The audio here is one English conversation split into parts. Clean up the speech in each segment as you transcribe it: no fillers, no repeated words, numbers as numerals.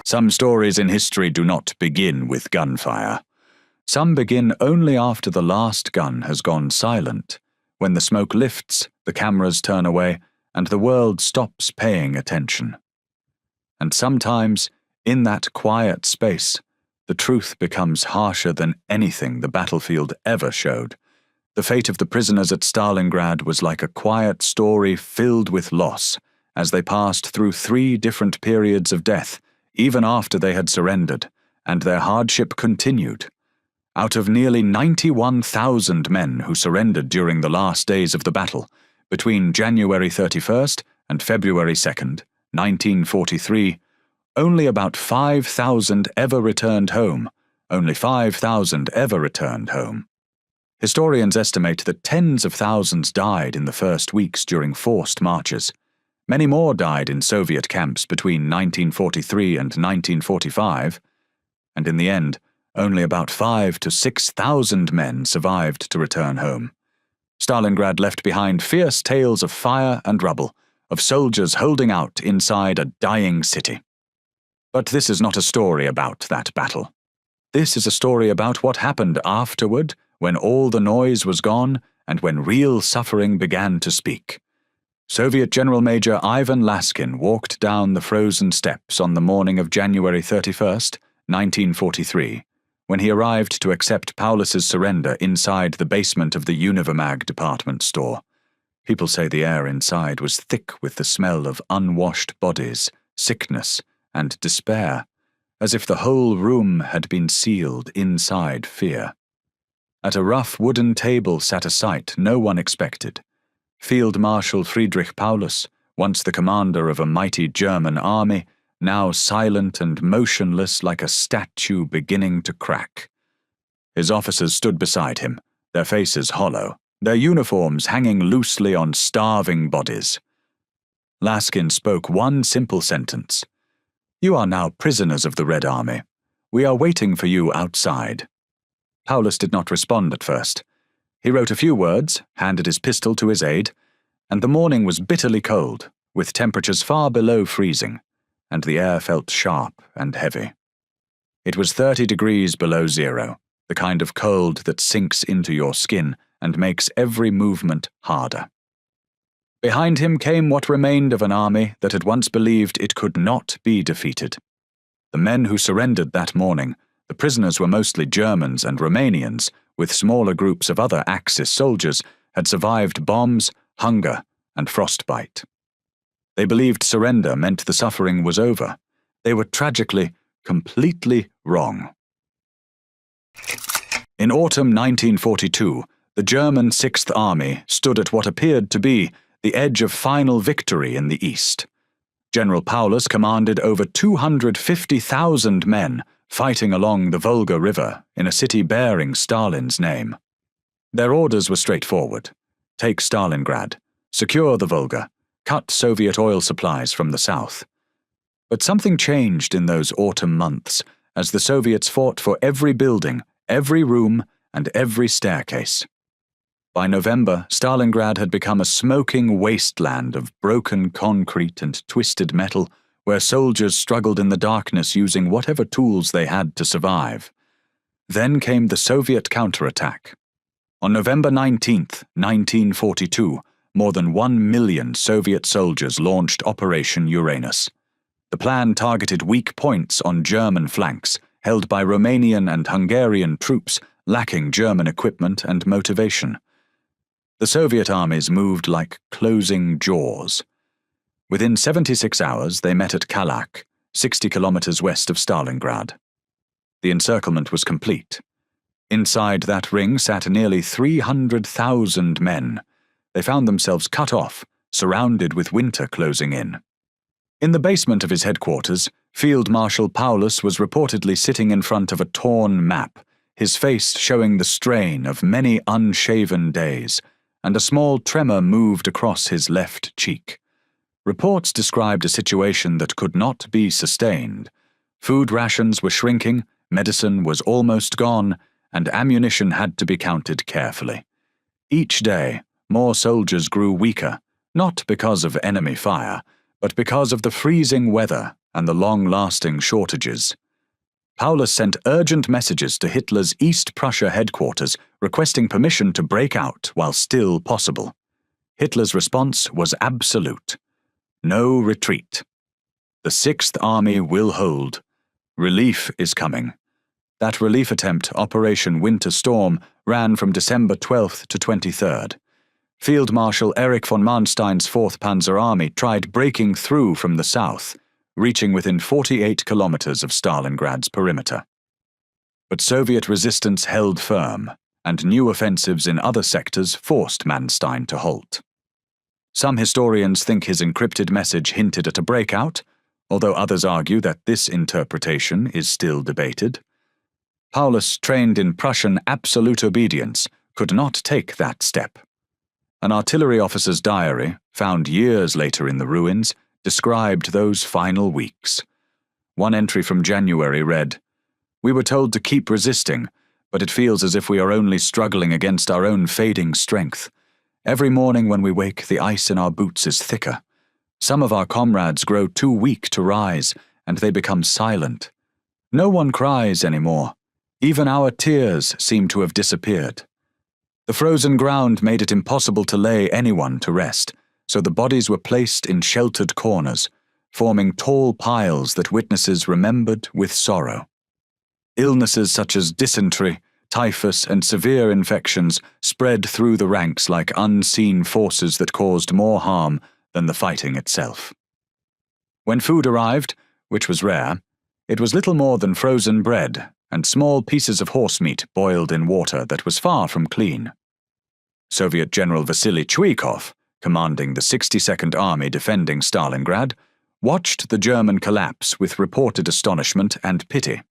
Some stories in history do not begin with gunfire. Some begin only after the last gun has gone silent, when the smoke lifts, the cameras turn away, and the world stops paying attention. And sometimes, in that quiet space, the truth becomes harsher than anything the battlefield ever showed. The fate of the prisoners at Stalingrad was like a quiet story filled with loss, as they passed through 3 different periods of death, even after they had surrendered, and their hardship continued. Out of nearly 91,000 men who surrendered during the last days of the battle, between January 31st and February 2nd, 1943, only about 5,000 ever returned home. Only 5,000 ever returned home. Historians estimate that tens of thousands died in the first weeks during forced marches. Many more died in Soviet camps between 1943 and 1945, and in the end, only about 5,000 to 6,000 men survived to return home. Stalingrad left behind fierce tales of fire and rubble, of soldiers holding out inside a dying city. But this is not a story about that battle. This is a story about what happened afterward, when all the noise was gone and when real suffering began to speak. Soviet General Major Ivan Laskin walked down the frozen steppes on the morning of January 31st, 1943, when he arrived to accept Paulus's surrender inside the basement of the Univermag department store. People say the air inside was thick with the smell of unwashed bodies, sickness, and despair, as if the whole room had been sealed inside fear. At a rough wooden table sat a sight no one expected. Field Marshal Friedrich Paulus, once the commander of a mighty German army, now silent and motionless like a statue beginning to crack. His officers stood beside him, their faces hollow, their uniforms hanging loosely on starving bodies. Laskin spoke one simple sentence. "You are now prisoners of the Red Army. We are waiting for you outside." Paulus did not respond at first. He wrote a few words, handed his pistol to his aide, and the morning was bitterly cold, with temperatures far below freezing, and the air felt sharp and heavy. It was 30 degrees below zero, the kind of cold that sinks into your skin and makes every movement harder. Behind him came what remained of an army that had once believed it could not be defeated. The men who surrendered that morning, the prisoners were mostly Germans and Romanians, with smaller groups of other Axis soldiers, had survived bombs, hunger, and frostbite. They believed surrender meant the suffering was over. They were tragically, completely wrong. In autumn 1942, the German Sixth Army stood at what appeared to be the edge of final victory in the east. General Paulus commanded over 250,000 men, fighting along the Volga River in a city bearing Stalin's name. Their orders were straightforward. Take Stalingrad, secure the Volga, cut Soviet oil supplies from the south. But something changed in those autumn months as the Soviets fought for every building, every room, and every staircase. By November, Stalingrad had become a smoking wasteland of broken concrete and twisted metal, where soldiers struggled in the darkness using whatever tools they had to survive. Then came the Soviet counterattack. On November 19, 1942, more than 1 million Soviet soldiers launched Operation Uranus. The plan targeted weak points on German flanks, held by Romanian and Hungarian troops lacking German equipment and motivation. The Soviet armies moved like closing jaws. Within 76 hours, they met at Kalach, 60 kilometers west of Stalingrad. The encirclement was complete. Inside that ring sat nearly 300,000 men. They found themselves cut off, surrounded with winter closing in. In the basement of his headquarters, Field Marshal Paulus was reportedly sitting in front of a torn map, his face showing the strain of many unshaven days, and a small tremor moved across his left cheek. Reports described a situation that could not be sustained. Food rations were shrinking, medicine was almost gone, and ammunition had to be counted carefully. Each day, more soldiers grew weaker, not because of enemy fire, but because of the freezing weather and the long-lasting shortages. Paulus sent urgent messages to Hitler's East Prussia headquarters requesting permission to break out while still possible. Hitler's response was absolute. No retreat. The Sixth Army will hold. Relief is coming. That relief attempt, Operation Winter Storm, ran from December 12th to 23rd. Field Marshal Erich von Manstein's 4th Panzer Army tried breaking through from the south, reaching within 48 kilometers of Stalingrad's perimeter. But Soviet resistance held firm, and new offensives in other sectors forced Manstein to halt. Some historians think his encrypted message hinted at a breakout, although others argue that this interpretation is still debated. Paulus, trained in Prussian absolute obedience, could not take that step. An artillery officer's diary, found years later in the ruins, described those final weeks. One entry from January read, "We were told to keep resisting, but it feels as if we are only struggling against our own fading strength. Every morning when we wake, the ice in our boots is thicker. Some of our comrades grow too weak to rise, and they become silent. No one cries anymore. Even our tears seem to have disappeared. The frozen ground made it impossible to lay anyone to rest, so the bodies were placed in sheltered corners, forming tall piles that witnesses remembered with sorrow. Illnesses such as dysentery, typhus, and severe infections spread through the ranks like unseen forces that caused more harm than the fighting itself. When food arrived, which was rare, it was little more than frozen bread and small pieces of horse meat boiled in water that was far from clean. Soviet General Vasily Chuikov, commanding the 62nd Army defending Stalingrad, watched the German collapse with reported astonishment and pity.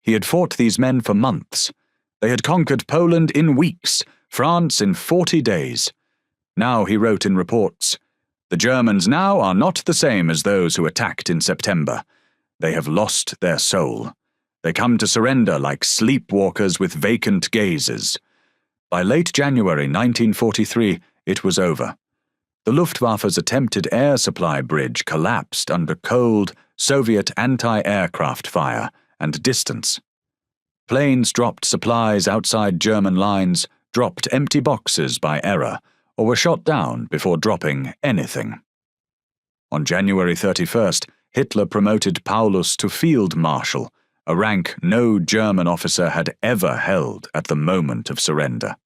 He had fought these men for months. They had conquered Poland in weeks, France in 40 days. Now, he wrote in reports, "The Germans now are not the same as those who attacked in September. They have lost their soul. They come to surrender like sleepwalkers with vacant gazes." By late January 1943, it was over. The Luftwaffe's attempted air supply bridge collapsed under cold Soviet anti-aircraft fire and distance. Planes dropped supplies outside German lines, dropped empty boxes by error, or were shot down before dropping anything. On January 31st, Hitler promoted Paulus to Field Marshal, a rank no German officer had ever held at the moment of surrender.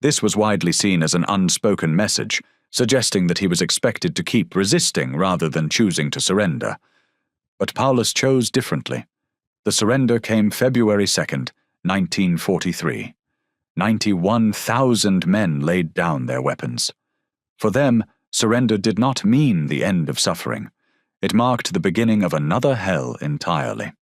This was widely seen as an unspoken message, suggesting that he was expected to keep resisting rather than choosing to surrender. But Paulus chose differently. The surrender came February 2nd, 1943. 91,000 men laid down their weapons. For them, surrender did not mean the end of suffering. It marked the beginning of another hell entirely.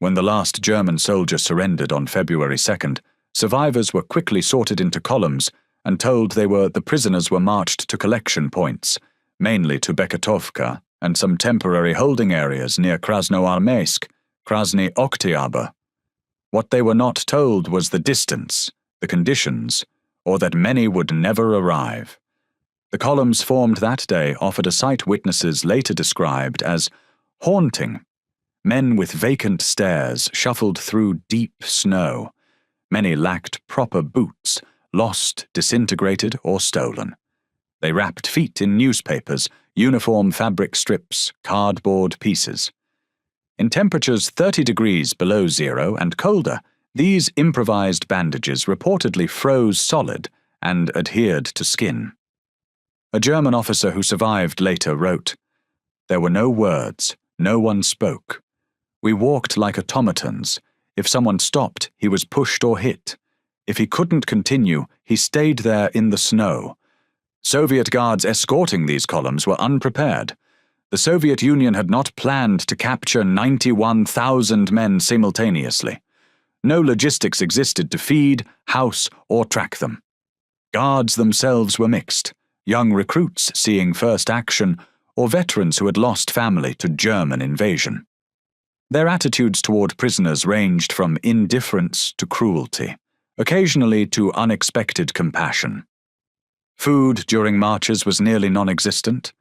When the last German soldier surrendered on February 2nd, survivors were quickly sorted into columns and told the prisoners were marched to collection points, mainly to Beketovka and some temporary holding areas near Krasnoarmeysk, Krasny Oktyabr. What they were not told was the distance, the conditions, or that many would never arrive. The columns formed that day offered a sight witnesses later described as haunting. Men with vacant stares shuffled through deep snow. Many lacked proper boots, lost, disintegrated, or stolen. They wrapped feet in newspapers, uniform fabric strips, cardboard pieces. In temperatures 30 degrees below zero and colder, these improvised bandages reportedly froze solid and adhered to skin. A German officer who survived later wrote, "There were no words, no one spoke. We walked like automatons. If someone stopped, he was pushed or hit. If he couldn't continue, he stayed there in the snow. Soviet guards escorting these columns were unprepared. The Soviet Union had not planned to capture 91,000 men simultaneously. No logistics existed to feed, house, or track them. Guards themselves were mixed, young recruits seeing first action, or veterans who had lost family to German invasion. Their attitudes toward prisoners ranged from indifference to cruelty, occasionally to unexpected compassion. Food during marches was nearly non-existent.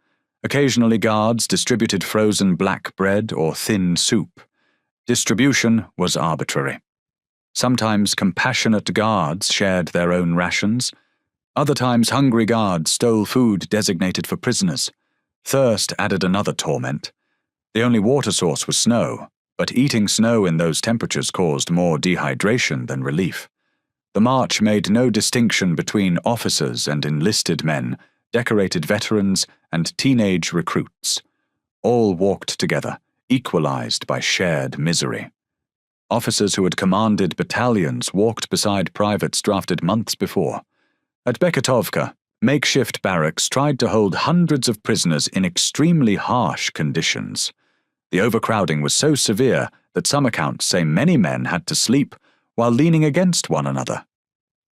Occasionally guards distributed frozen black bread or thin soup. Distribution was arbitrary. Sometimes compassionate guards shared their own rations. Other times hungry guards stole food designated for prisoners. Thirst added another torment. The only water source was snow, but eating snow in those temperatures caused more dehydration than relief. The march made no distinction between officers and enlisted men, decorated veterans and teenage recruits. All walked together, equalized by shared misery. Officers who had commanded battalions walked beside privates drafted months before. At Beketovka, makeshift barracks tried to hold hundreds of prisoners in extremely harsh conditions. The overcrowding was so severe that some accounts say many men had to sleep while leaning against one another.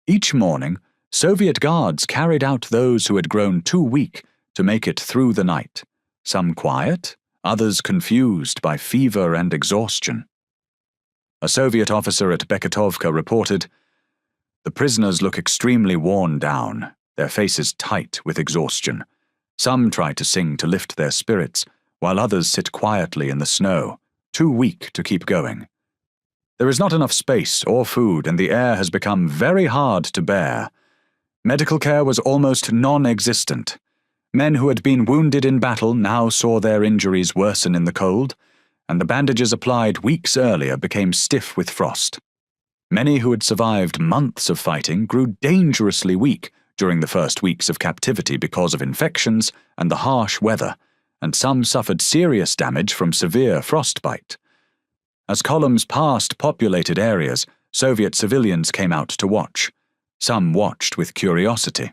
Each morning, Soviet guards carried out those who had grown too weak to make it through the night, some quiet, others confused by fever and exhaustion. A Soviet officer at Beketovka reported, "The prisoners look extremely worn down, their faces tight with exhaustion. Some try to sing to lift their spirits, while others sit quietly in the snow, too weak to keep going. There is not enough space or food, and the air has become very hard to bear. Medical care was almost non-existent. Men who had been wounded in battle now saw their injuries worsen in the cold, and the bandages applied weeks earlier became stiff with frost. Many who had survived months of fighting grew dangerously weak during the first weeks of captivity because of infections and the harsh weather, and some suffered serious damage from severe frostbite. As columns passed populated areas, Soviet civilians came out to watch. Some watched with curiosity,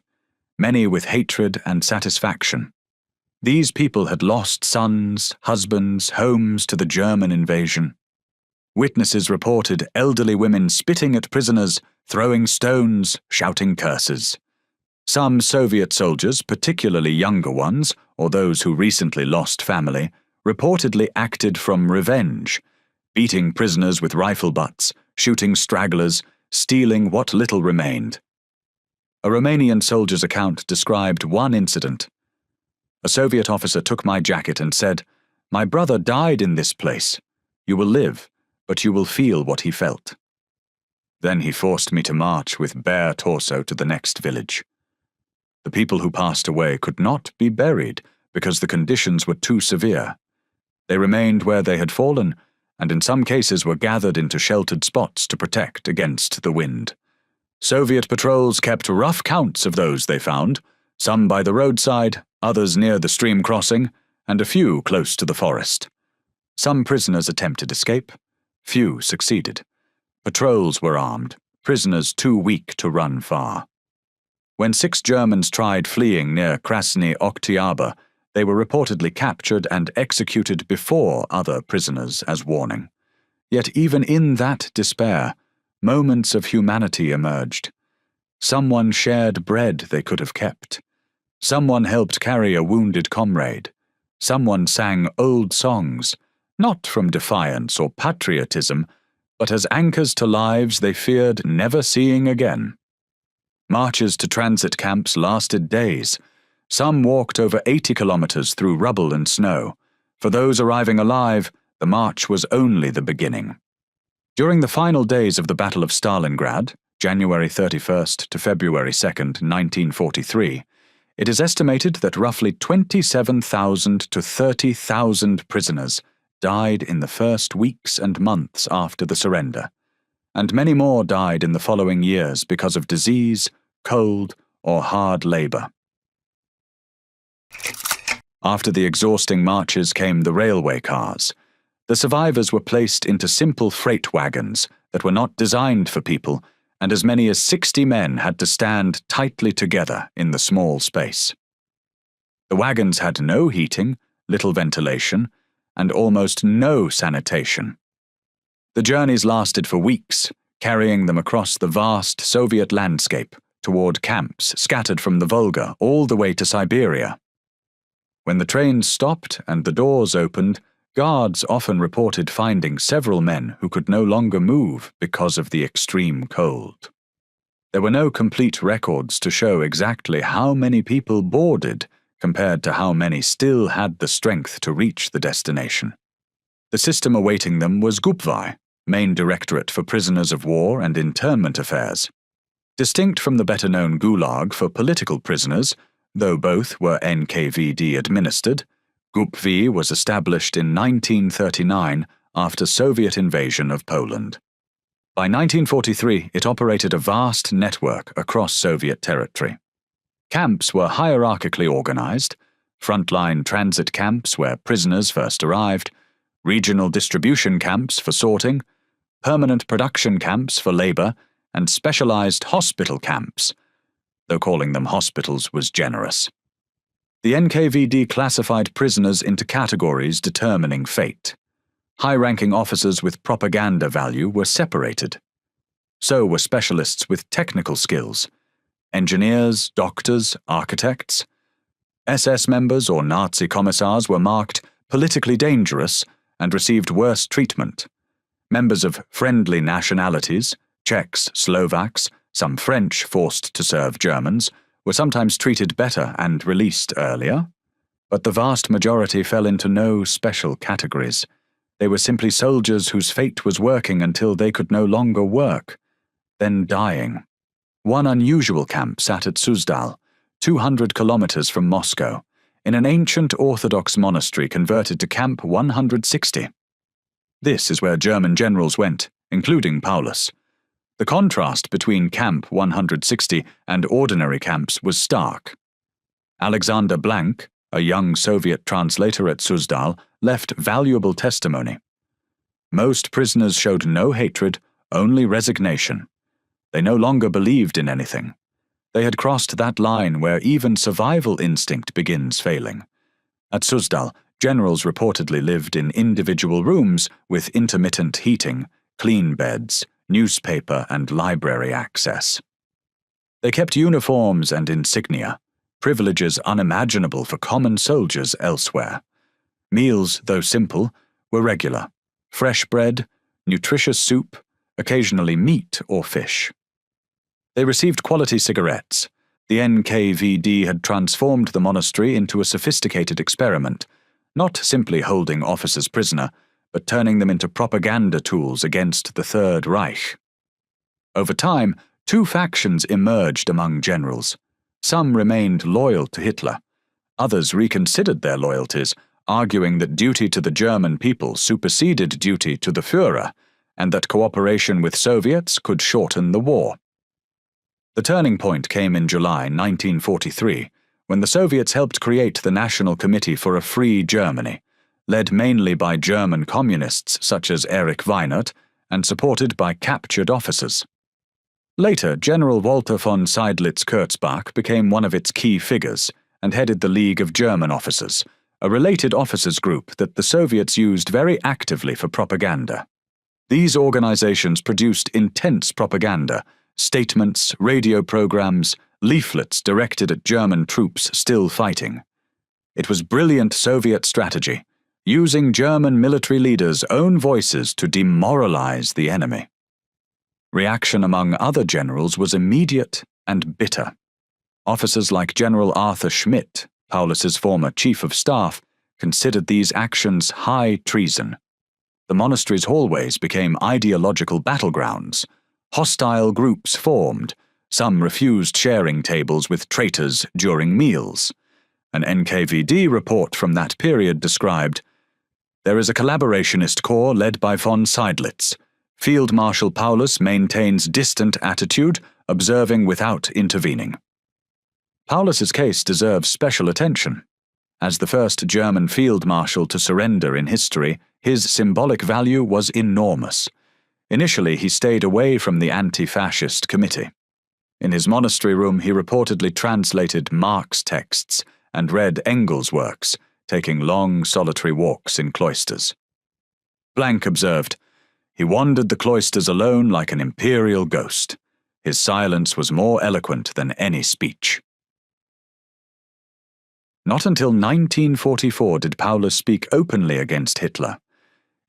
many with hatred and satisfaction. These people had lost sons, husbands, homes to the German invasion. Witnesses reported elderly women spitting at prisoners, throwing stones, shouting curses. Some Soviet soldiers, particularly younger ones, or those who recently lost family, reportedly acted from revenge, beating prisoners with rifle butts, shooting stragglers, stealing what little remained. A Romanian soldier's account described one incident. "A Soviet officer took my jacket and said, 'My brother died in this place. You will live, but you will feel what he felt.' Then he forced me to march with bare torso to the next village. The people who passed away could not be buried because the conditions were too severe. They remained where they had fallen, and in some cases were gathered into sheltered spots to protect against the wind. Soviet patrols kept rough counts of those they found, some by the roadside, others near the stream crossing, and a few close to the forest. Some prisoners attempted escape. Few succeeded. Patrols were armed, prisoners too weak to run far. When 6 Germans tried fleeing near Krasny Oktyabr, they were reportedly captured and executed before other prisoners as warning. Yet even in that despair, moments of humanity emerged. Someone shared bread they could have kept. Someone helped carry a wounded comrade. Someone sang old songs, not from defiance or patriotism, but as anchors to lives they feared never seeing again. Marches to transit camps lasted days. Some walked over 80 kilometers through rubble and snow. For those arriving alive, the march was only the beginning. During the final days of the Battle of Stalingrad, January 31st to February 2nd, 1943, it is estimated that roughly 27,000 to 30,000 prisoners died in the first weeks and months after the surrender, and many more died in the following years because of disease, cold, or hard labor. After the exhausting marches came the railway cars. The survivors were placed into simple freight wagons that were not designed for people, and as many as 60 men had to stand tightly together in the small space. The wagons had no heating, little ventilation, and almost no sanitation. The journeys lasted for weeks, carrying them across the vast Soviet landscape toward camps scattered from the Volga all the way to Siberia. When the trains stopped and the doors opened, guards often reported finding several men who could no longer move because of the extreme cold. There were no complete records to show exactly how many people boarded, compared to how many still had the strength to reach the destination. The system awaiting them was Gupvai, main directorate for prisoners of war and internment affairs. Distinct from the better-known Gulag for political prisoners, though both were NKVD administered, Gupvi was established in 1939 after Soviet invasion of Poland. By 1943, it operated a vast network across Soviet territory. Camps were hierarchically organized: frontline transit camps where prisoners first arrived, regional distribution camps for sorting, permanent production camps for labor, and specialized hospital camps, though calling them hospitals was generous. The NKVD classified prisoners into categories determining fate. High-ranking officers with propaganda value were separated. So were specialists with technical skills: engineers, doctors, architects. SS members or Nazi commissars were marked politically dangerous and received worse treatment. Members of friendly nationalities, Czechs, Slovaks, some French forced to serve Germans, were sometimes treated better and released earlier. But the vast majority fell into no special categories. They were simply soldiers whose fate was working until they could no longer work, then dying. One unusual camp sat at Suzdal, 200 kilometers from Moscow, in an ancient Orthodox monastery converted to Camp 160. This is where German generals went, including Paulus. The contrast between Camp 160 and ordinary camps was stark. Alexander Blank, a young Soviet translator at Suzdal, left valuable testimony. Most prisoners showed no hatred, only resignation. They no longer believed in anything. They had crossed that line where even survival instinct begins failing. At Suzdal, generals reportedly lived in individual rooms with intermittent heating, clean beds, newspaper and library access. They kept uniforms and insignia, privileges unimaginable for common soldiers elsewhere. Meals, though simple, were regular: fresh bread, nutritious soup, occasionally meat or fish. They received quality cigarettes. The NKVD had transformed the monastery into a sophisticated experiment, not simply holding officers prisoner, but turning them into propaganda tools against the Third Reich. Over time, two factions emerged among generals. Some remained loyal to Hitler. Others reconsidered their loyalties, arguing that duty to the German people superseded duty to the Führer, and that cooperation with Soviets could shorten the war. The turning point came in July 1943, when the Soviets helped create the National Committee for a Free Germany, led mainly by German communists such as Erich Weinert and supported by captured officers. Later, General Walter von Seydlitz-Kurzbach became one of its key figures and headed the League of German Officers, a related officers group that the Soviets used very actively for propaganda. These organizations produced intense propaganda, statements, radio programs, leaflets directed at German troops still fighting. It was brilliant Soviet strategy, using German military leaders' own voices to demoralize the enemy. Reaction among other generals was immediate and bitter. Officers like General Arthur Schmidt, Paulus's former chief of staff, considered these actions high treason. The monastery's hallways became ideological battlegrounds. Hostile groups formed. Some refused sharing tables with traitors during meals. An NKVD report from that period described, "There is a collaborationist corps led by von Seydlitz. Field Marshal Paulus maintains distant attitude, observing without intervening." Paulus's case deserves special attention. As the first German field marshal to surrender in history, his symbolic value was enormous. Initially, he stayed away from the anti-fascist committee. In his monastery room, he reportedly translated Marx texts and read Engels' works, taking long solitary walks in cloisters. Blank observed, "He wandered the cloisters alone like an imperial ghost. His silence was more eloquent than any speech." Not until 1944 did Paulus speak openly against Hitler.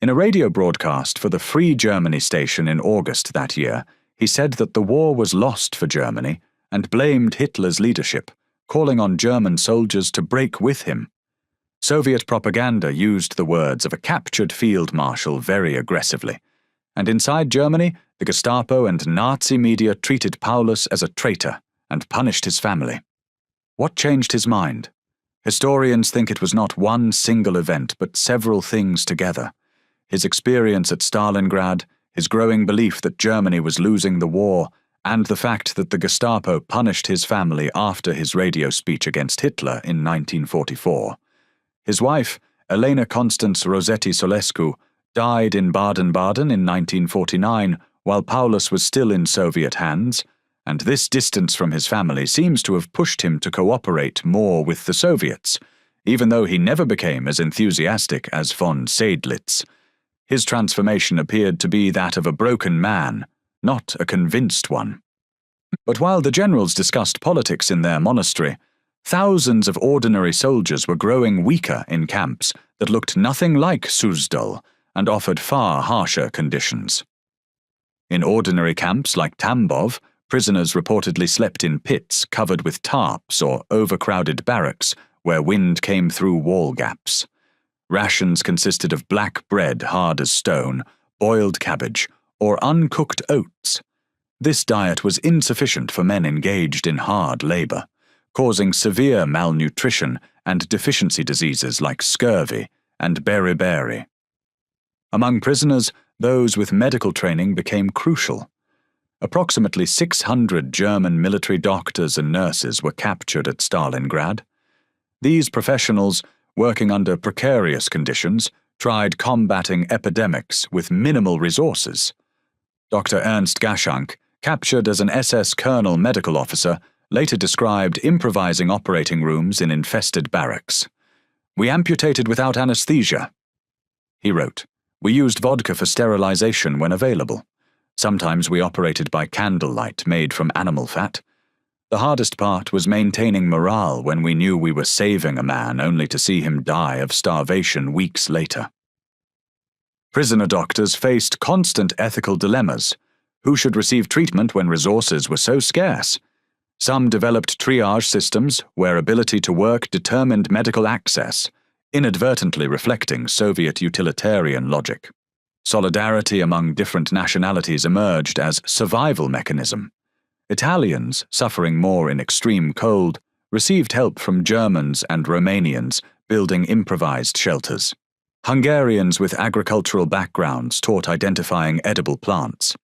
In a radio broadcast for the Free Germany station in August that year, he said that the war was lost for Germany and blamed Hitler's leadership, calling on German soldiers to break with him. Soviet propaganda used the words of a captured field marshal very aggressively, and inside Germany, the Gestapo and Nazi media treated Paulus as a traitor and punished his family. What changed his mind? Historians think it was not one single event, but several things together. His experience at Stalingrad, his growing belief that Germany was losing the war, and the fact that the Gestapo punished his family after his radio speech against Hitler in 1944. His wife, Elena Constance Rossetti Solescu, died in Baden-Baden in 1949 while Paulus was still in Soviet hands, and this distance from his family seems to have pushed him to cooperate more with the Soviets, even though he never became as enthusiastic as von Seydlitz. His transformation appeared to be that of a broken man, not a convinced one. But while the generals discussed politics in their monastery, thousands of ordinary soldiers were growing weaker in camps that looked nothing like Suzdal and offered far harsher conditions. In ordinary camps like Tambov, prisoners reportedly slept in pits covered with tarps or overcrowded barracks where wind came through wall gaps. Rations consisted of black bread hard as stone, boiled cabbage, or uncooked oats. This diet was insufficient for men engaged in hard labor, causing severe malnutrition and deficiency diseases like scurvy and beriberi. Among prisoners, those with medical training became crucial. Approximately 600 German military doctors and nurses were captured at Stalingrad. These professionals, working under precarious conditions, tried combating epidemics with minimal resources. Dr. Ernst Gaschank, captured as an SS colonel medical officer, later described improvising operating rooms in infested barracks. "We amputated without anesthesia," he wrote. "We used vodka for sterilization when available. Sometimes we operated by candlelight made from animal fat. The hardest part was maintaining morale when we knew we were saving a man only to see him die of starvation weeks later." Prisoner doctors faced constant ethical dilemmas. Who should receive treatment when resources were so scarce? Some developed triage systems where ability to work determined medical access, inadvertently reflecting Soviet utilitarian logic. Solidarity among different nationalities emerged as survival mechanism. Italians, suffering more in extreme cold, received help from Germans and Romanians building improvised shelters. Hungarians with agricultural backgrounds taught identifying edible plants.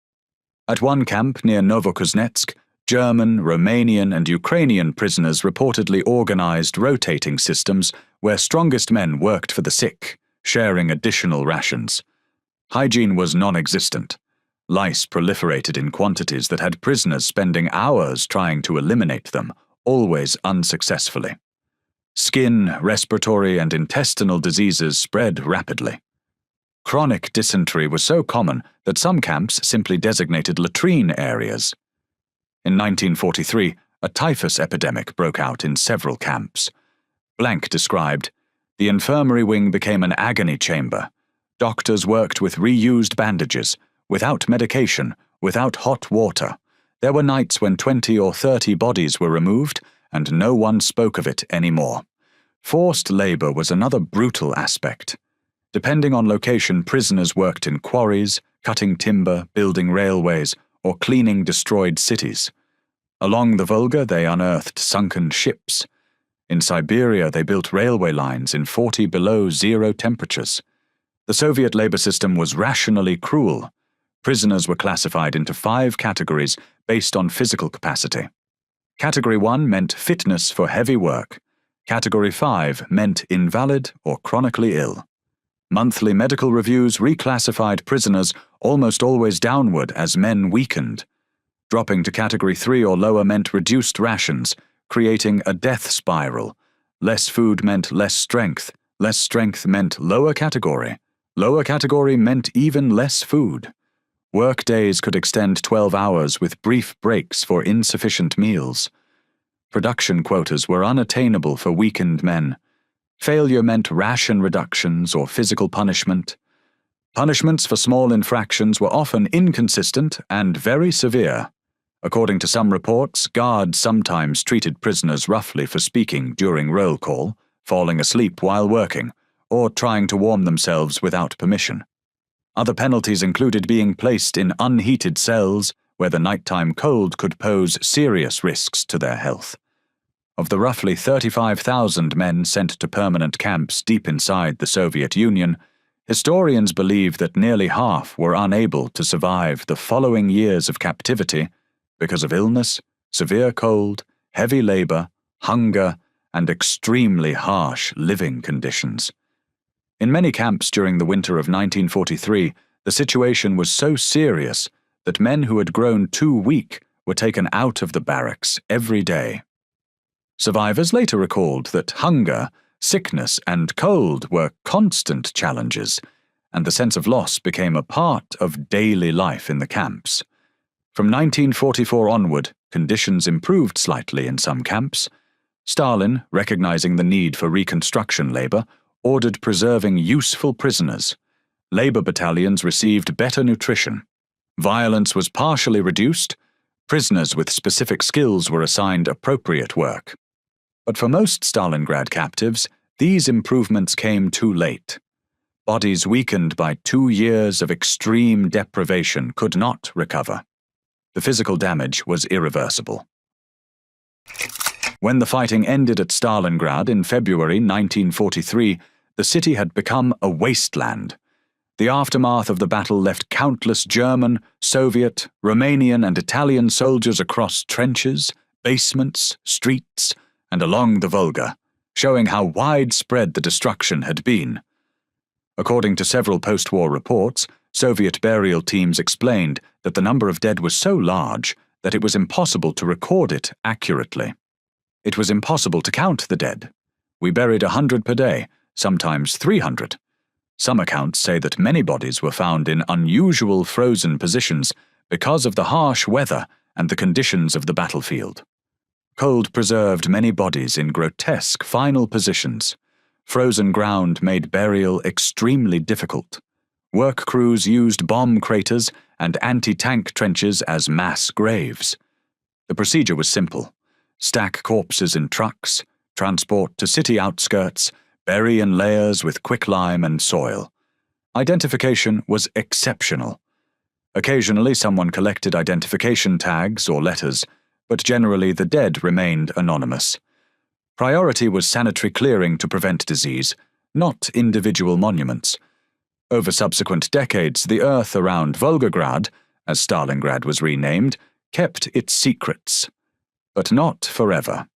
At one camp near Novokuznetsk, German, Romanian, and Ukrainian prisoners reportedly organized rotating systems where strongest men worked for the sick, sharing additional rations. Hygiene was non-existent. Lice proliferated in quantities that had prisoners spending hours trying to eliminate them, always unsuccessfully. Skin, respiratory, and intestinal diseases spread rapidly. Chronic dysentery was so common that some camps simply designated latrine areas. In 1943, a typhus epidemic broke out in several camps. Blank described, "The infirmary wing became an agony chamber. Doctors worked with reused bandages, without medication, without hot water. There were nights when 20 or 30 bodies were removed, and no one spoke of it anymore." Forced labor was another brutal aspect. Depending on location, prisoners worked in quarries, cutting timber, building railways, or cleaning destroyed cities. Along the Volga, they unearthed sunken ships. In Siberia, they built railway lines in 40 below zero temperatures. The Soviet labor system was rationally cruel. Prisoners were classified into 5 categories based on physical capacity. Category 1 meant fitness for heavy work. Category 5 meant invalid or chronically ill. Monthly medical reviews reclassified prisoners almost always downward as men weakened. Dropping to Category 3 or lower meant reduced rations, creating a death spiral. Less food meant less strength meant lower category. Lower category meant even less food. Work days could extend 12 hours with brief breaks for insufficient meals. Production quotas were unattainable for weakened men. Failure meant ration reductions or physical punishment. Punishments for small infractions were often inconsistent and very severe. According to some reports, guards sometimes treated prisoners roughly for speaking during roll call, falling asleep while working, or trying to warm themselves without permission. Other penalties included being placed in unheated cells where the nighttime cold could pose serious risks to their health. Of the roughly 35,000 men sent to permanent camps deep inside the Soviet Union, historians believe that nearly half were unable to survive the following years of captivity because of illness, severe cold, heavy labor, hunger, and extremely harsh living conditions. In many camps during the winter of 1943, the situation was so serious that men who had grown too weak were taken out of the barracks every day. Survivors later recalled that hunger, sickness, and cold were constant challenges, and the sense of loss became a part of daily life in the camps. From 1944 onward, conditions improved slightly in some camps. Stalin, recognizing the need for reconstruction labor, ordered preserving useful prisoners. Labor battalions received better nutrition. Violence was partially reduced. Prisoners with specific skills were assigned appropriate work. But for most Stalingrad captives, these improvements came too late. Bodies weakened by 2 years of extreme deprivation could not recover. The physical damage was irreversible. When the fighting ended at Stalingrad in February 1943, the city had become a wasteland. The aftermath of the battle left countless German, Soviet, Romanian, and Italian soldiers across trenches, basements, streets, and along the Volga, showing how widespread the destruction had been. According to several post-war reports, Soviet burial teams explained that the number of dead was so large that it was impossible to record it accurately. It was impossible to count the dead. We buried 100 per day, sometimes 300. Some accounts say that many bodies were found in unusual frozen positions because of the harsh weather and the conditions of the battlefield. Cold preserved many bodies in grotesque final positions. Frozen ground made burial extremely difficult. Work crews used bomb craters and anti-tank trenches as mass graves. The procedure was simple. Stack corpses in trucks, transport to city outskirts, bury in layers with quicklime and soil. Identification was exceptional. Occasionally someone collected identification tags or letters, but generally the dead remained anonymous. Priority was sanitary clearing to prevent disease, not individual monuments. Over subsequent decades, the earth around Volgograd, as Stalingrad was renamed, kept its secrets. But not forever.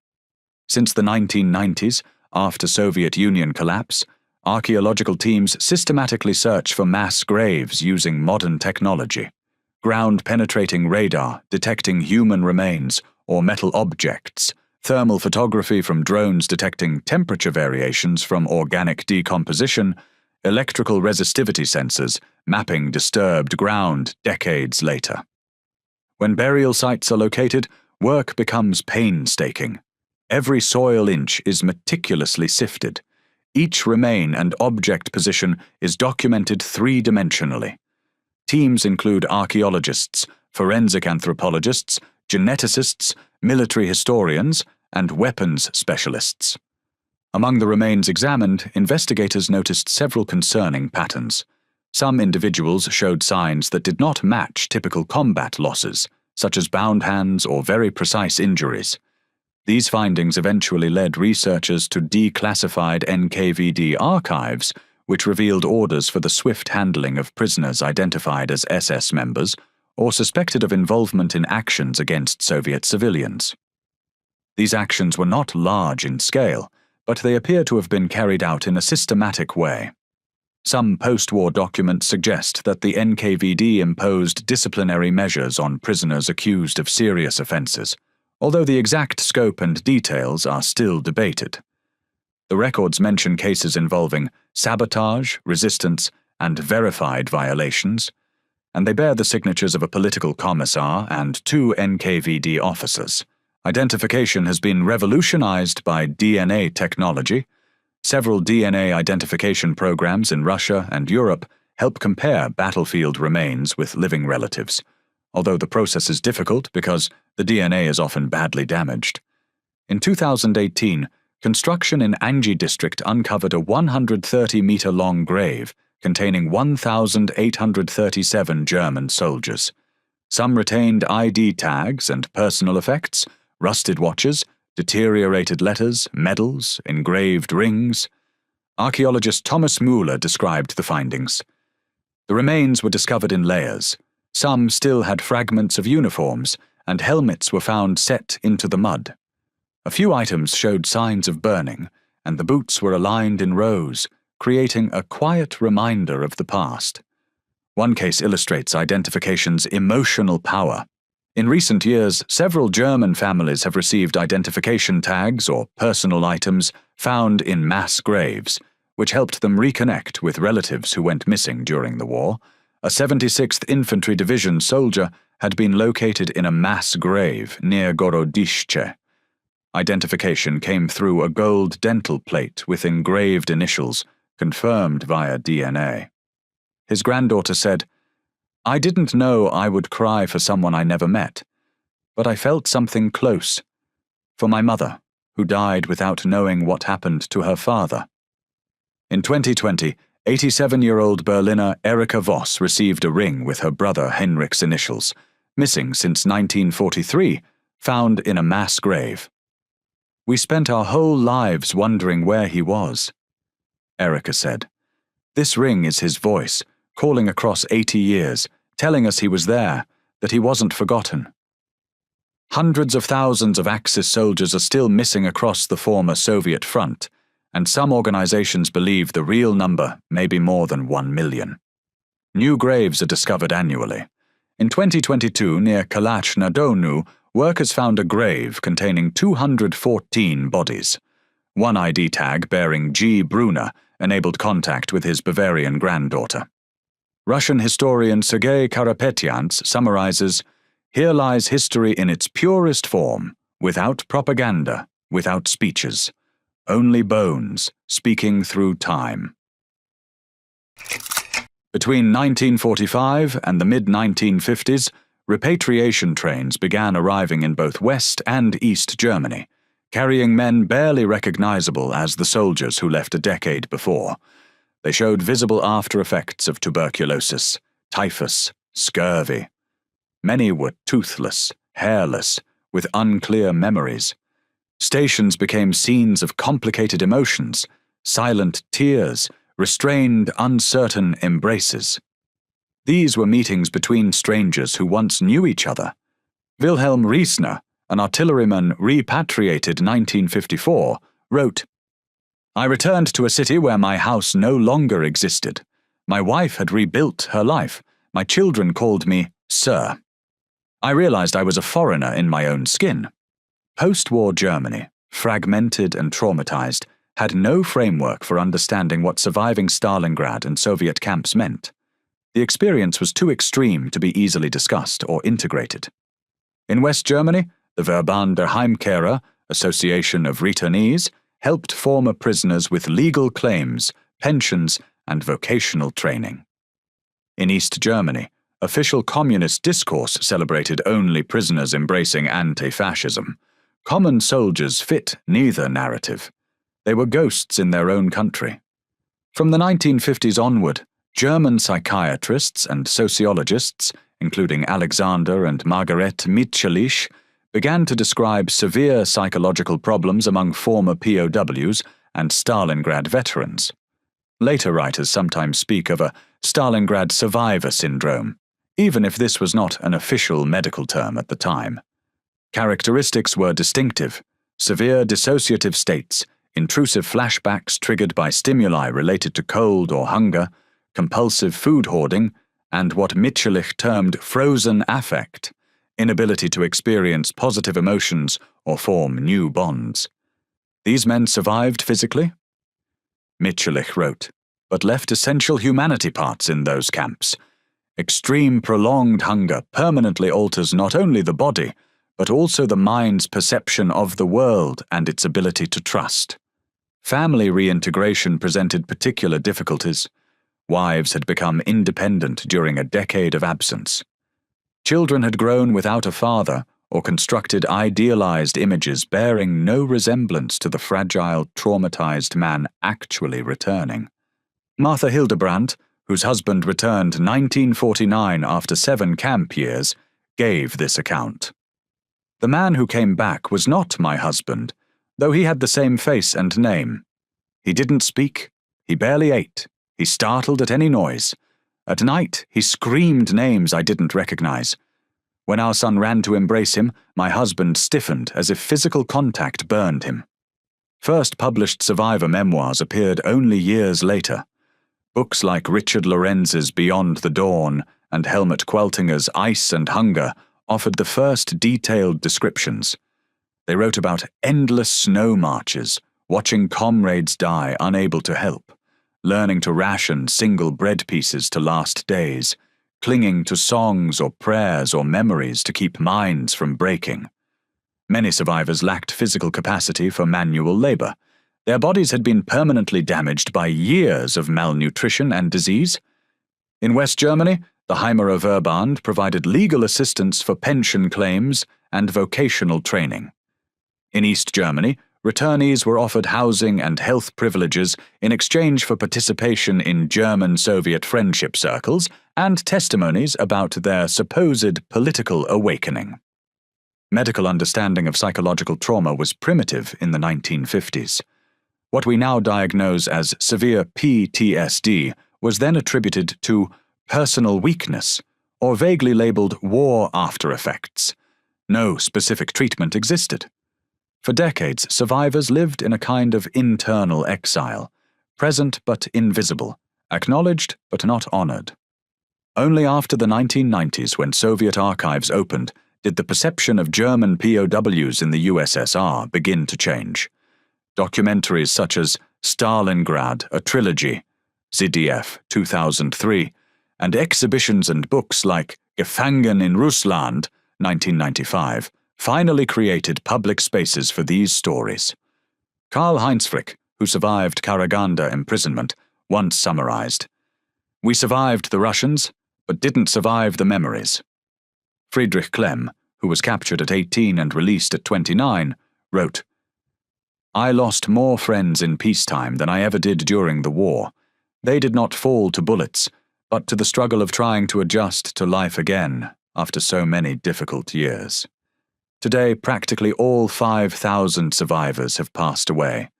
Since the 1990s, after Soviet Union collapse, archaeological teams systematically search for mass graves using modern technology. Ground-penetrating radar detecting human remains or metal objects, thermal photography from drones detecting temperature variations from organic decomposition, electrical resistivity sensors mapping disturbed ground decades later. When burial sites are located, work becomes painstaking. Every soil inch is meticulously sifted. Each remain and object position is documented three-dimensionally. Teams include archaeologists, forensic anthropologists, geneticists, military historians, and weapons specialists. Among the remains examined, investigators noticed several concerning patterns. Some individuals showed signs that did not match typical combat losses, such as bound hands or very precise injuries. These findings eventually led researchers to declassified NKVD archives, which revealed orders for the swift handling of prisoners identified as SS members or suspected of involvement in actions against Soviet civilians. These actions were not large in scale, but they appear to have been carried out in a systematic way. Some post-war documents suggest that the NKVD imposed disciplinary measures on prisoners accused of serious offenses, although the exact scope and details are still debated. The records mention cases involving sabotage, resistance, and verified violations, and they bear the signatures of a political commissar and 2 NKVD officers. Identification has been revolutionized by DNA technology. Several DNA identification programs in Russia and Europe help compare battlefield remains with living relatives, although the process is difficult because the DNA is often badly damaged. In 2018, construction in Anji district uncovered a 130-meter-long grave containing 1,837 German soldiers. Some retained ID tags and personal effects, rusted watches, deteriorated letters, medals, engraved rings. Archaeologist Thomas Müller described the findings. The remains were discovered in layers. Some still had fragments of uniforms, and helmets were found set into the mud. A few items showed signs of burning, and the boots were aligned in rows, creating a quiet reminder of the past. One case illustrates identification's emotional power. In recent years, several German families have received identification tags or personal items found in mass graves, which helped them reconnect with relatives who went missing during the war. A 76th Infantry Division soldier had been located in a mass grave near Gorodishche. Identification came through a gold dental plate with engraved initials, confirmed via DNA. His granddaughter said, "I didn't know I would cry for someone I never met, but I felt something close. For my mother, who died without knowing what happened to her father." In 2020, 87-year-old Berliner Erika Voss received a ring with her brother Henrik's initials, missing since 1943, found in a mass grave. "We spent our whole lives wondering where he was," Erika said. "This ring is his voice, calling across 80 years, telling us he was there, that he wasn't forgotten." Hundreds of thousands of Axis soldiers are still missing across the former Soviet front, and some organizations believe the real number may be more than 1 million. New graves are discovered annually. In 2022, near Kalach-na-Donu, workers found a grave containing 214 bodies. One ID tag bearing G. Brunner enabled contact with his Bavarian granddaughter. Russian historian Sergei Karapetyants summarizes, "Here lies history in its purest form, without propaganda, without speeches. Only bones, speaking through time." Between 1945 and the mid-1950s, repatriation trains began arriving in both West and East Germany, carrying men barely recognizable as the soldiers who left a decade before. They showed visible after-effects of tuberculosis, typhus, scurvy. Many were toothless, hairless, with unclear memories. Stations became scenes of complicated emotions, silent tears, restrained, uncertain embraces. These were meetings between strangers who once knew each other. Wilhelm Riesner, an artilleryman repatriated 1954, wrote, "I returned to a city where my house no longer existed. My wife had rebuilt her life. My children called me Sir. I realized I was a foreigner in my own skin." Post-war Germany, fragmented and traumatized, had no framework for understanding what surviving Stalingrad and Soviet camps meant. The experience was too extreme to be easily discussed or integrated. In West Germany, the Verband der Heimkehrer, Association of Returnees, helped former prisoners with legal claims, pensions, and vocational training. In East Germany, official communist discourse celebrated only prisoners embracing anti-fascism. Common soldiers fit neither narrative. They were ghosts in their own country. From the 1950s onward, German psychiatrists and sociologists, including Alexander and Margaret Mitscherlich, began to describe severe psychological problems among former POWs and Stalingrad veterans. Later writers sometimes speak of a Stalingrad survivor syndrome, even if this was not an official medical term at the time. Characteristics were distinctive: severe dissociative states, intrusive flashbacks triggered by stimuli related to cold or hunger, compulsive food hoarding, and what Mitscherlich termed frozen affect, inability to experience positive emotions or form new bonds. These men survived physically? Mitscherlich wrote, but left essential humanity parts in those camps. Extreme prolonged hunger permanently alters not only the body, but also the mind's perception of the world and its ability to trust. Family reintegration presented particular difficulties. Wives had become independent during a decade of absence. Children had grown without a father or constructed idealized images bearing no resemblance to the fragile, traumatized man actually returning. Martha Hildebrandt, whose husband returned 1949 after 7 camp years, gave this account. The man who came back was not my husband, though he had the same face and name. He didn't speak, he barely ate, he startled at any noise. At night, he screamed names I didn't recognize. When our son ran to embrace him, my husband stiffened as if physical contact burned him. First published survivor memoirs appeared only years later. Books like Richard Lorenz's Beyond the Dawn and Helmut Qualtinger's Ice and Hunger offered the first detailed descriptions. They wrote about endless snow marches, watching comrades die unable to help, learning to ration single bread pieces to last days, clinging to songs or prayers or memories to keep minds from breaking. Many survivors lacked physical capacity for manual labor. Their bodies had been permanently damaged by years of malnutrition and disease. In West Germany, the Heimerer Verband provided legal assistance for pension claims and vocational training. In East Germany, returnees were offered housing and health privileges in exchange for participation in German-Soviet friendship circles and testimonies about their supposed political awakening. Medical understanding of psychological trauma was primitive in the 1950s. What we now diagnose as severe PTSD was then attributed to personal weakness or vaguely labeled war after-effects. No specific treatment existed. For decades, survivors lived in a kind of internal exile, present but invisible, acknowledged but not honored. Only after the 1990s, when Soviet archives opened, did the perception of German POWs in the USSR begin to change. Documentaries such as Stalingrad, a trilogy, ZDF 2003, and exhibitions and books like Gefangen in Russland 1995 finally created public spaces for these stories. Karl-Heinz Frick, who survived Karaganda imprisonment, once summarized, "We survived the Russians, but didn't survive the memories." Friedrich Klemm, who was captured at 18 and released at 29, wrote, "I lost more friends in peacetime than I ever did during the war. They did not fall to bullets, but to the struggle of trying to adjust to life again after so many difficult years." Today, practically all 5,000 survivors have passed away,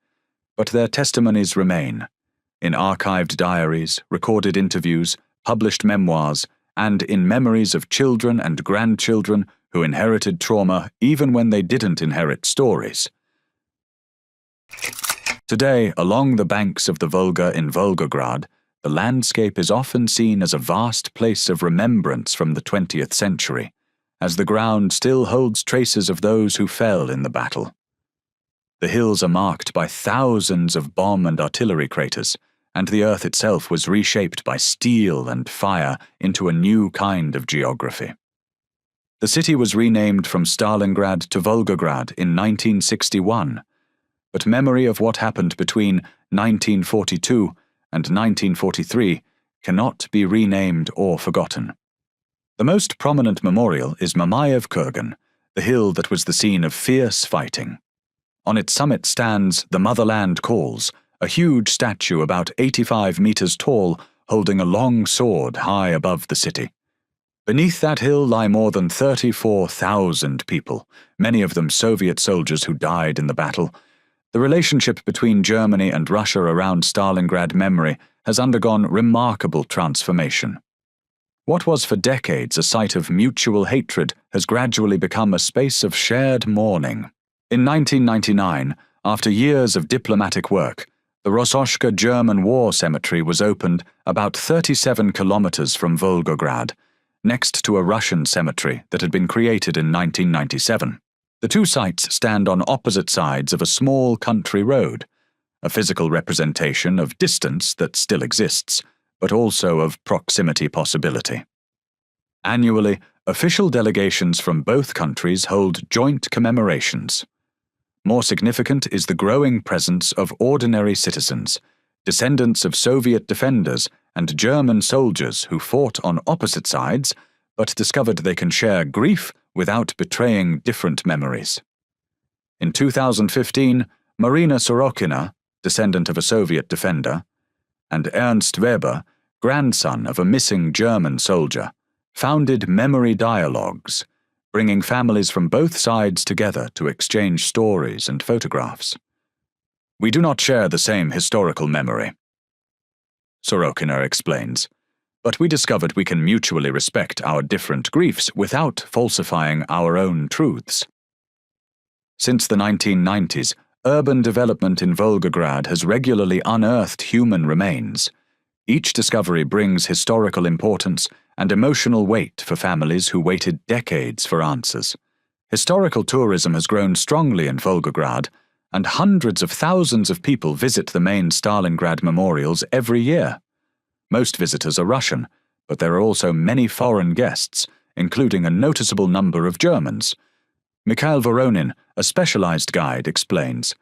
but their testimonies remain in archived diaries, recorded interviews, published memoirs, and in memories of children and grandchildren who inherited trauma even when they didn't inherit stories. Today, along the banks of the Volga in Volgograd, the landscape is often seen as a vast place of remembrance from the 20th century, as the ground still holds traces of those who fell in the battle. The hills are marked by thousands of bomb and artillery craters, and the earth itself was reshaped by steel and fire into a new kind of geography. The city was renamed from Stalingrad to Volgograd in 1961, but memory of what happened between 1942 and 1943 cannot be renamed or forgotten. The most prominent memorial is Mamayev Kurgan, the hill that was the scene of fierce fighting. On its summit stands The Motherland Calls, a huge statue about 85 meters tall, holding a long sword high above the city. Beneath that hill lie more than 34,000 people, many of them Soviet soldiers who died in the battle. The relationship between Germany and Russia around Stalingrad memory has undergone remarkable transformation. What was for decades a site of mutual hatred has gradually become a space of shared mourning. In 1999, after years of diplomatic work, the Rososhka German War Cemetery was opened about 37 kilometers from Volgograd, next to a Russian cemetery that had been created in 1997. The two sites stand on opposite sides of a small country road, a physical representation of distance that still exists, but also of proximity possibility. Annually, official delegations from both countries hold joint commemorations. More significant is the growing presence of ordinary citizens, descendants of Soviet defenders and German soldiers who fought on opposite sides but discovered they can share grief without betraying different memories. In 2015, Marina Sorokina, descendant of a Soviet defender, and Ernst Weber, grandson of a missing German soldier, founded Memory Dialogues, bringing families from both sides together to exchange stories and photographs. "We do not share the same historical memory," Sorokina explains, "but we discovered we can mutually respect our different griefs without falsifying our own truths." Since the 1990s, urban development in Volgograd has regularly unearthed human remains. Each discovery brings historical importance and emotional weight for families who waited decades for answers. Historical tourism has grown strongly in Volgograd, and hundreds of thousands of people visit the main Stalingrad memorials every year. Most visitors are Russian, but there are also many foreign guests, including a noticeable number of Germans. Mikhail Voronin, a specialized guide, explains,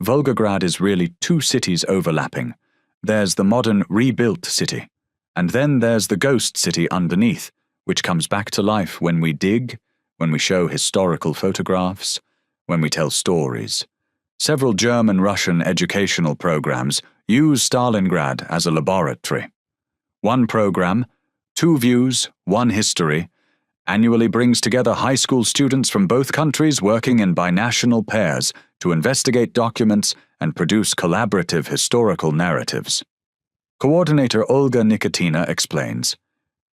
"Volgograd is really two cities overlapping. There's the modern rebuilt city, and then there's the ghost city underneath, which comes back to life when we dig, when we show historical photographs, when we tell stories." Several German-Russian educational programs use Stalingrad as a laboratory. One program, Two Views, One History, annually brings together high school students from both countries working in binational pairs to investigate documents and produce collaborative historical narratives. Coordinator Olga Nikotina explains,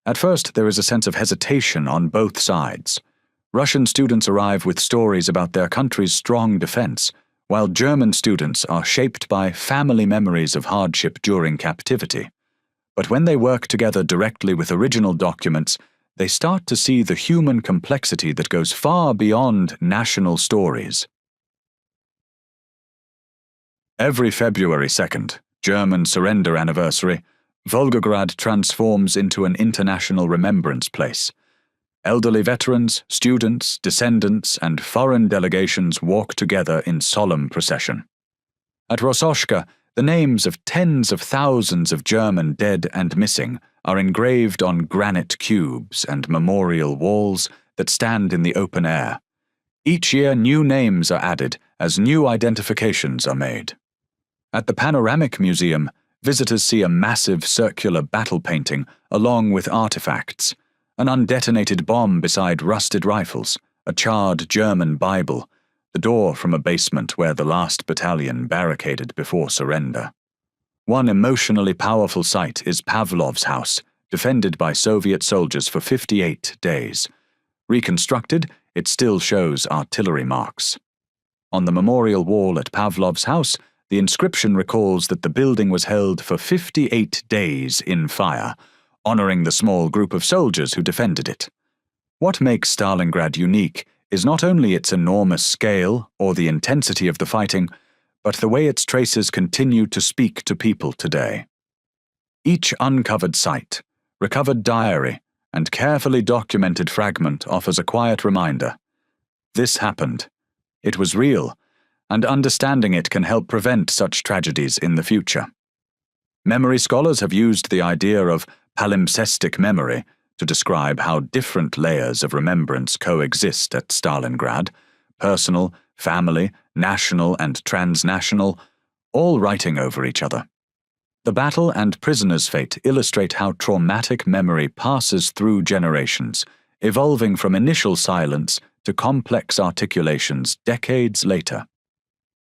"At first there is a sense of hesitation on both sides. Russian students arrive with stories about their country's strong defense, while German students are shaped by family memories of hardship during captivity. But when they work together directly with original documents, they start to see the human complexity that goes far beyond national stories." Every February 2nd, German surrender anniversary, Volgograd transforms into an international remembrance place. Elderly veterans, students, descendants, and foreign delegations walk together in solemn procession. At Rososhka, the names of tens of thousands of German dead and missing are engraved on granite cubes and memorial walls that stand in the open air. Each year new names are added as new identifications are made. At the Panoramic Museum, visitors see a massive circular battle painting along with artifacts, an undetonated bomb beside rusted rifles, a charred German Bible, the door from a basement where the last battalion barricaded before surrender. One emotionally powerful site is Pavlov's house, defended by Soviet soldiers for 58 days. Reconstructed, it still shows artillery marks. On the memorial wall at Pavlov's house, the inscription recalls that the building was held for 58 days in fire, honoring the small group of soldiers who defended it. What makes Stalingrad unique is not only its enormous scale or the intensity of the fighting, but the way its traces continue to speak to people today. Each uncovered site, recovered diary, and carefully documented fragment offers a quiet reminder. This happened. It was real, and understanding it can help prevent such tragedies in the future. Memory scholars have used the idea of palimpsestic memory to describe how different layers of remembrance coexist at Stalingrad: personal, family, national, and transnational, all writing over each other. The battle and prisoner's fate illustrate how traumatic memory passes through generations, evolving from initial silence to complex articulations decades later.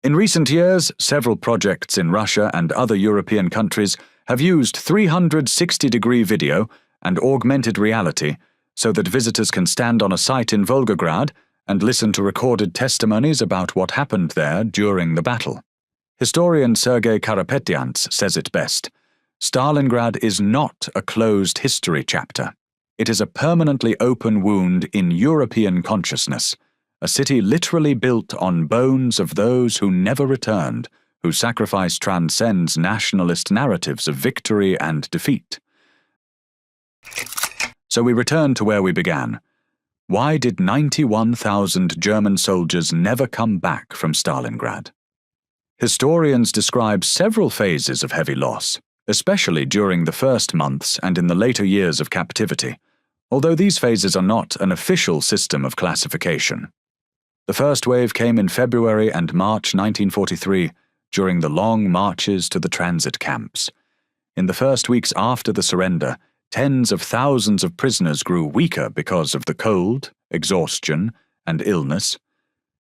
In recent years, several projects in Russia and other European countries have used 360-degree video and augmented reality so that visitors can stand on a site in Volgograd and listen to recorded testimonies about what happened there during the battle. Historian Sergei Karapetyants says it best: "Stalingrad is not a closed history chapter. It is a permanently open wound in European consciousness, a city literally built on bones of those who never returned, whose sacrifice transcends nationalist narratives of victory and defeat." So we return to where we began. Why did 91,000 German soldiers never come back from Stalingrad? Historians describe several phases of heavy loss, especially during the first months and in the later years of captivity. although these phases are not an official system of classification. The first wave came in February and March 1943, during the long marches to the transit camps. In the first weeks after the surrender, tens of thousands of prisoners grew weaker because of the cold, exhaustion, and illness.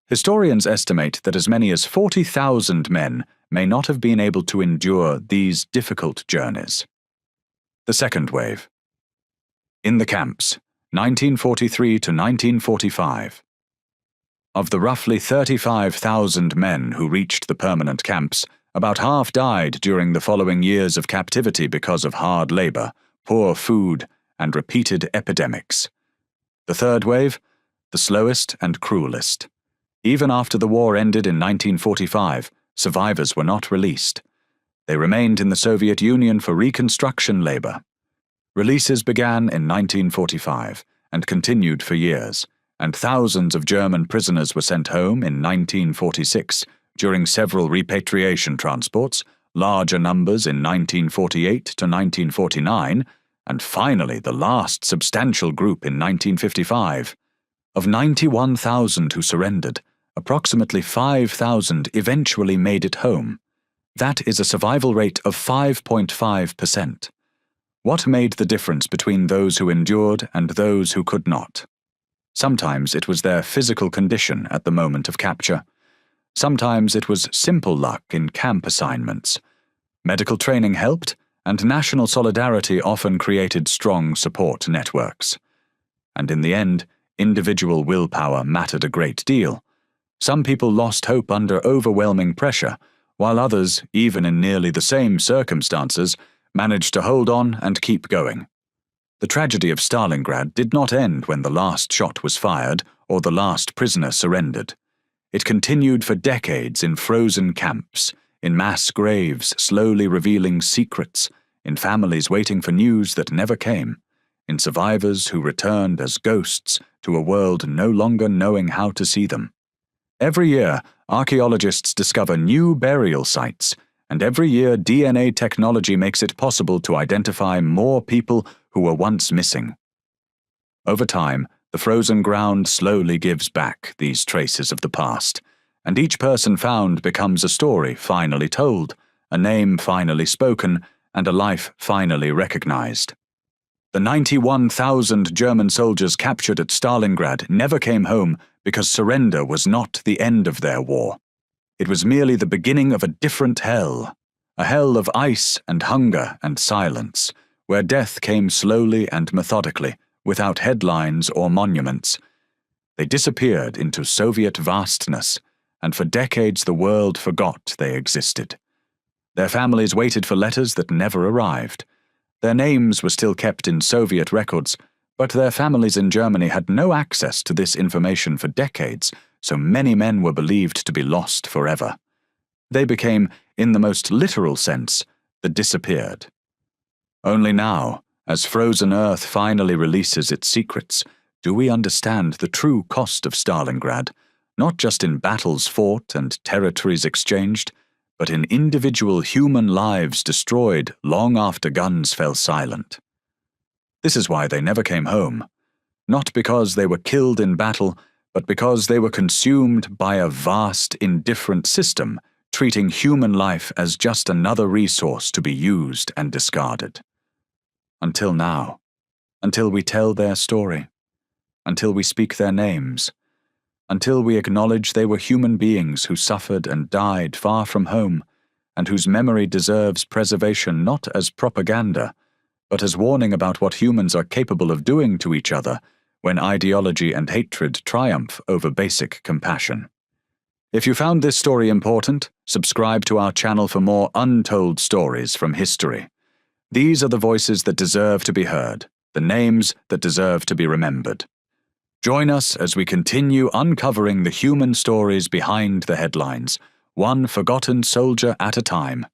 Historians estimate that as many as 40,000 men may not have been able to endure these difficult journeys. The second wave. In the camps, 1943 to 1945. Of the roughly 35,000 men who reached the permanent camps, about half died during the following years of captivity because of hard labor, poor food, and repeated epidemics. The third wave, the slowest and cruelest. Even after the war ended in 1945, survivors were not released. They remained in the Soviet Union for reconstruction labor. Releases began in 1945 and continued for years, and thousands of German prisoners were sent home in 1946 during several repatriation transports, larger numbers in 1948 to 1949, and finally the last substantial group in 1955. Of 91,000 who surrendered, approximately 5,000 eventually made it home. That is a survival rate of 5.5%. What made the difference between those who endured and those who could not? Sometimes it was their physical condition at the moment of capture. Sometimes it was simple luck in camp assignments. Medical training helped, and national solidarity often created strong support networks. And in the end, individual willpower mattered a great deal. Some people lost hope under overwhelming pressure, while others, even in nearly the same circumstances, managed to hold on and keep going. The tragedy of Stalingrad did not end when the last shot was fired or the last prisoner surrendered. It continued for decades in frozen camps, in mass graves slowly revealing secrets, in families waiting for news that never came, in survivors who returned as ghosts to a world no longer knowing how to see them. Every year, archaeologists discover new burial sites, and every year DNA technology makes it possible to identify more people who were once missing. Over time, the frozen ground slowly gives back these traces of the past, and each person found becomes a story finally told, a name finally spoken, and a life finally recognized. The 91,000 German soldiers captured at Stalingrad never came home because surrender was not the end of their war. It was merely the beginning of a different hell, a hell of ice and hunger and silence, where death came slowly and methodically, without headlines or monuments. They disappeared into Soviet vastness, and for decades the world forgot they existed. Their families waited for letters that never arrived. Their names were still kept in Soviet records, but their families in Germany had no access to this information for decades, so many men were believed to be lost forever. They became, in the most literal sense, the disappeared. Only now, as frozen earth finally releases its secrets, do we understand the true cost of Stalingrad, not just in battles fought and territories exchanged, but in individual human lives destroyed long after guns fell silent. This is why they never came home, not because they were killed in battle, but because they were consumed by a vast, indifferent system, treating human life as just another resource to be used and discarded. Until now, until we tell their story, until we speak their names, until we acknowledge they were human beings who suffered and died far from home, and whose memory deserves preservation not as propaganda, but as warning about what humans are capable of doing to each other when ideology and hatred triumph over basic compassion. If you found this story important, subscribe to our channel for more untold stories from history. These are the voices that deserve to be heard, the names that deserve to be remembered. Join us as we continue uncovering the human stories behind the headlines, one forgotten soldier at a time.